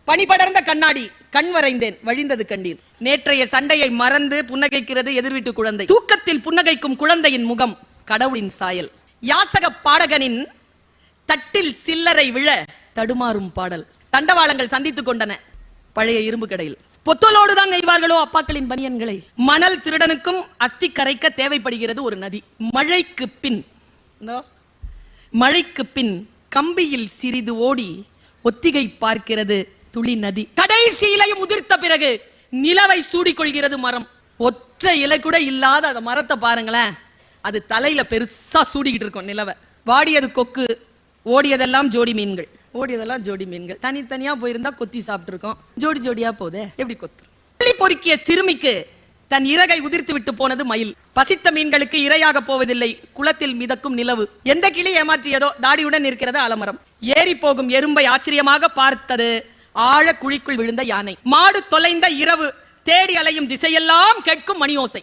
பனிபடர்ந்த கண்ணாடி, கண் வரைந்தேன் வழிந்தது கண்டீர். நேற்றைய சண்டையை மறந்து புன்னகைக்கிறது எதிர்வீட்டு குழந்தை. தூக்கத்தில் புன்னகைக்கும் குழந்தையின் முகம் கடவுளின் சாயல். யாசக பாடகனின் தட்டில் சில்லறை விழ தடுமாறும் பாடல். தண்டவாளங்கள் சந்தித்துக் கொண்டன பழைய இரும்பு கடையில். பொத்தலோடுதான் நெய்வார்களோ அப்பாக்களின் பனியன்களை. மணல் திருடனுக்கும் அஸ்தி கரைக்க தேவைப்படுகிறது ஒரு நதி. மழைக்கு பின் கம்பியில் சிறிது ஓடி ஒத்திகை பார்க்கிறது துளி நதி. கடைசி இலையும் உதிர்த்த பிறகு நிலவை சூடிக்கொள்கிறது மரம். ஒற்றை இலை கூட இல்லாத அந்த மரத்தை பாருங்களேன், அது தலையில பெருசா சூடிக்கிட்டு இருக்கும் நிலவை. வாடியது கொக்கு, ஓடியதெல்லாம் ஜோடி மீன்கள். தனித்தனியா போயிருந்தா கொத்தி சாப்பிட்டு இருக்கோம். ஜோடி ஜோடியா போதே எப்படி கொத்து. பொறுக்கிய சிறுமிக்கு தன் இறகை உதிர்த்து விட்டு போனது மயில். பசித்த மீன்களுக்கு இரையாக போவதில்லை குளத்தில் மிதக்கும் நிலவு. எந்த கிளி ஏமாற்றியதோ தாடியுடன் இருக்கிறது ஆலமரம். ஏறி போகும் எறும்பை ஆச்சரியமாக பார்த்தது ஆழ குழிக்குள் விழுந்த யானை. மாடு தொலைந்த இரவு தேடி அலையும் திசையெல்லாம் கேட்கும் மணியோசை.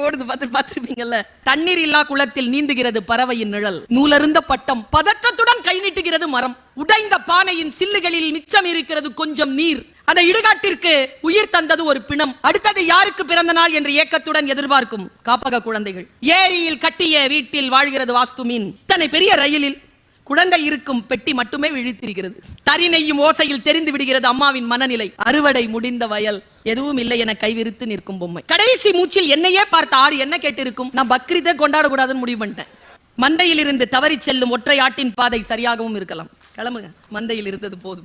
ஓடுது பார்த்திருப்பீங்கல்ல. தண்ணீர் இல்லா குளத்தில் நீந்துகிறது பறவையின் நிழல். நூலருந்த பட்டம் பதற்றத்துடன் கை நீட்டுகிறது மரம். உடைந்த பானையின் சில்லுகளில் மிச்சம் இருக்கிறது கொஞ்சம் நீர். அந்த இடுகாட்டிற்கு உயிர் தந்தது ஒரு பிணம். அடுத்தது யாருக்கு பிறந்த நாள் என்று ஏக்கத்துடன் எதிர்பார்க்கும் காப்பக குழந்தைகள். ஏரியில் கட்டிய வீட்டில் வாழ்கிறது வாஸ்து மீன். இத்தனை பெரிய ரயிலில் குழந்தை இருக்கும் பெட்டி மட்டுமே விழித்திருக்கிறது. தறி நெய்யும் ஓசையில் தெரிந்து விடுகிறது அம்மாவின் மனநிலை. அறுவடை முடிந்த வயல், எதுவும் இல்லை என கைவிரித்து நிற்கும் பொம்மை. கடைசி மூச்சில் என்னையே பார்த்த ஆடு என்ன கேட்டிருக்கும்? நான் பக்ரீத்தை கொண்டாடக்கூடாதுன்னு முடிவு பண்ணிட்டேன். மந்தையில் இருந்து தவறி செல்லும் ஒற்றை ஆட்டின் பாதை சரியாகவும் இருக்கலாம். கிளம்புங்க, மந்தையில் இருந்தது போதும்.